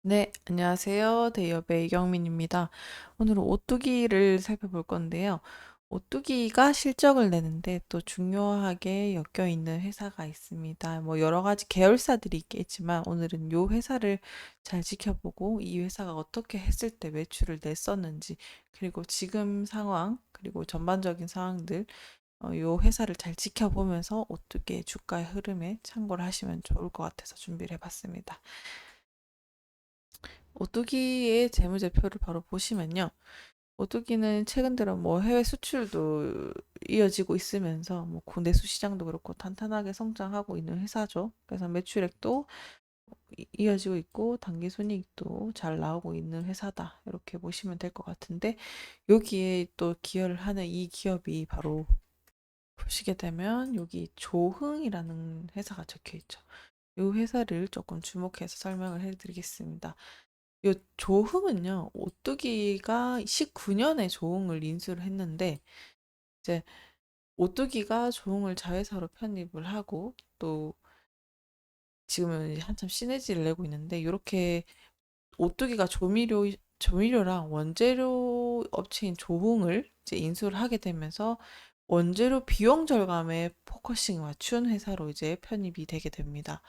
네, 안녕하세요. 대기업의 이경민입니다. 오늘은 오뚜기를 살펴볼 건데요. 오뚜기가 실적을 내는데 또 중요하게 엮여 있는 회사가 있습니다. 뭐 여러 가지 계열사들이 있겠지만 오늘은 이 회사를 잘 지켜보고 이 회사가 어떻게 했을 때 매출을 냈었는지 그리고 지금 상황 그리고 전반적인 상황들 이 회사를 잘 지켜보면서 오뚜기의 주가의 흐름에 참고를 하시면 좋을 것 같아서 준비를 해봤습니다. 오뚜기의 재무제표를 바로 보시면요. 오뚜기는 최근 들어 뭐 해외 수출도 이어지고 있으면서 뭐 내수 시장도 그렇고 탄탄하게 성장하고 있는 회사죠. 그래서 매출액도 이어지고 있고 당기 순이익도 잘 나오고 있는 회사다. 이렇게 보시면 될 것 같은데 여기에 또 기여를 하는 이 기업이 바로 보시게 되면 여기 조흥이라는 회사가 적혀 있죠. 이 회사를 조금 주목해서 설명을 해드리겠습니다. 요 조흥은요, 오뚜기가 19년에 조흥을 인수를 했는데, 이제 오뚜기가 조흥을 자회사로 편입을 하고, 또 지금은 이제 한참 시너지를 내고 있는데, 이렇게 오뚜기가 조미료랑 원재료 업체인 조흥을 이제 인수를 하게 되면서 원재료 비용 절감에 포커싱을 맞춘 회사로 이제 편입이 되게 됩니다.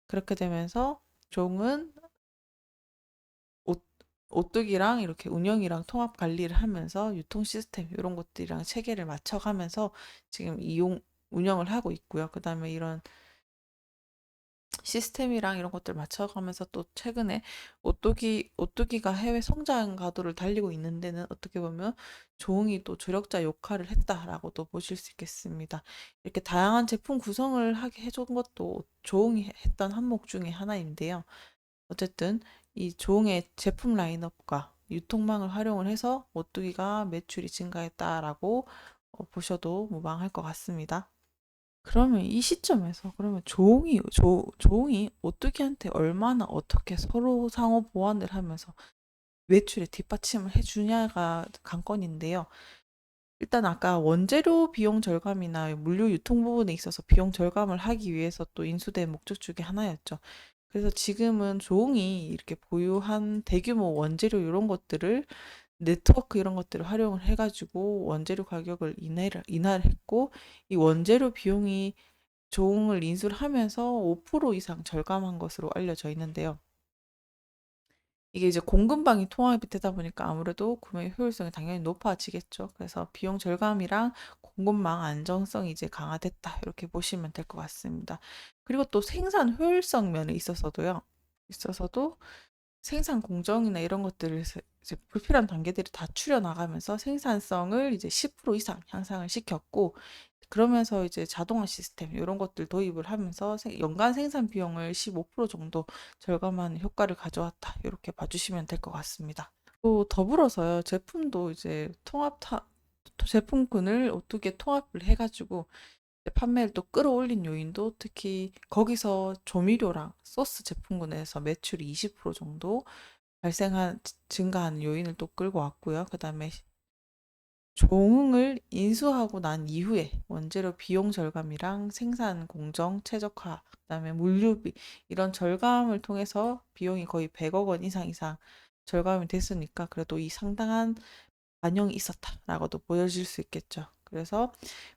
그렇게 되면서 종은 옷, 오뚜기랑 이렇게 운영이랑 통합 관리를 하면서 유통 시스템 이런 것들이랑 체계를 맞춰가면서 지금 운영을 하고 있고요. 그다음에 이런 시스템이랑 이런 것들 맞춰가면서 또 최근에 오뚜기가 해외 성장 가도를 달리고 있는 데는 어떻게 보면 조응이 또 조력자 역할을 했다라고도 보실 수 있겠습니다. 이렇게 다양한 제품 구성을 하게 해준 것도 조응이 했던 항목 중에 하나인데요. 어쨌든 이 종의 제품 라인업과 유통망을 활용을 해서 오뚜기가 매출이 증가했다라고 보셔도 무방할 것 같습니다. 그러면 이 시점에서 그러면 조응이 오뚜기한테 얼마나 어떻게 서로 상호 보완을 하면서 매출에 뒷받침을 해주냐가 관건인데요. 일단 아까 원재료 비용 절감이나 물류 유통 부분에 있어서 비용 절감을 하기 위해서 또 인수된 목적 중에 하나였죠. 그래서 지금은 조응이 이렇게 보유한 대규모 원재료 이런 것들을 네트워크 이런 것들을 활용을 해가지고 원재료 가격을 인하를 했고 이 원재료 비용이 조응을 인수를 하면서 5% 이상 절감한 것으로 알려져 있는데요. 이게 이제 공급망이 통합이 되다 보니까 아무래도 구매 효율성이 당연히 높아지겠죠. 그래서 비용 절감이랑 공급망 안정성이 이제 강화됐다. 이렇게 보시면 될 것 같습니다. 그리고 또 생산 효율성 면에 있어서도 생산 공정이나 이런 것들을 이제 불필요한 단계들이 다 줄여 나가면서 생산성을 이제 10% 이상 향상을 시켰고 그러면서 이제 자동화 시스템 이런 것들 도입을 하면서 연간 생산 비용을 15% 정도 절감하는 효과를 가져왔다. 이렇게 봐주시면 될 것 같습니다. 또 더불어서요, 제품도 이제 제품군을 어떻게 통합을 해가지고 판매를 또 끌어올린 요인도 특히 거기서 조미료랑 소스 제품군에서 매출이 20% 정도 증가한 요인을 또 끌고 왔고요. 그 다음에 종응을 인수하고 난 이후에 원재료 비용 절감이랑 생산 공정 최적화, 그다음에 물류비 이런 절감을 통해서 비용이 거의 100억 원 이상 절감이 됐으니까 그래도 이 상당한 반영이 있었다라고도 보여질 수 있겠죠. 그래서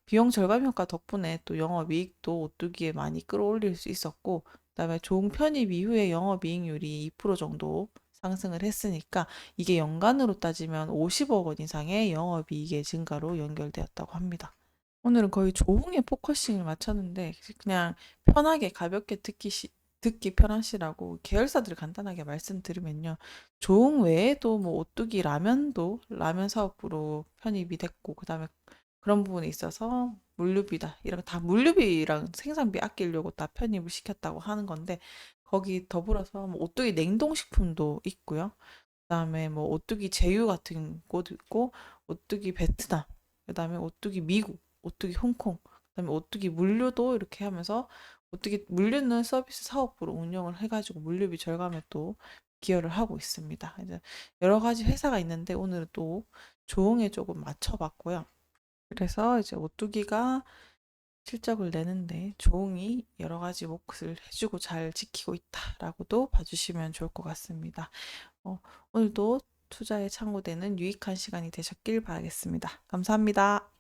비용 절감 효과 덕분에 또 영업이익도 오뚜기에 많이 끌어올릴 수 있었고, 그다음에 종 편입 이후에 영업이익률이 2% 정도 상승을 했으니까 이게 연간으로 따지면 50억 원 이상의 영업이익의 증가로 연결되었다고 합니다. 오늘은 거의 조홍에 포커싱을 맞췄는데 그냥 편하게 가볍게 듣기 편하시라고 계열사들 간단하게 말씀드리면요. 조홍 외에도 뭐 오뚜기 라면도 라면 사업부로 편입이 됐고 그다음에 그런 부분에 있어서 물류비다 이런 거 다 물류비랑 생산비 아끼려고 다 편입을 시켰다고 하는 건데 거기 더불어서 뭐 오뚜기 냉동식품도 있고요. 그다음에 뭐 오뚜기 제휴 같은 곳도 있고 오뚜기 베트남 그다음에 오뚜기 미국 오뚜기 홍콩 그다음에 오뚜기 물류도 이렇게 하면서 오뚜기 물류는 서비스 사업부로 운영을 해가지고 물류비 절감에 또 기여를 하고 있습니다. 이제 여러 가지 회사가 있는데 오늘은 또 조응에 조금 맞춰봤고요. 그래서 이제 오뚜기가 실적을 내는데 조응이 여러 가지 몫을 해주고 잘 지키고 있다라고도 봐주시면 좋을 것 같습니다. 오늘도 투자에 참고되는 유익한 시간이 되셨길 바라겠습니다. 감사합니다.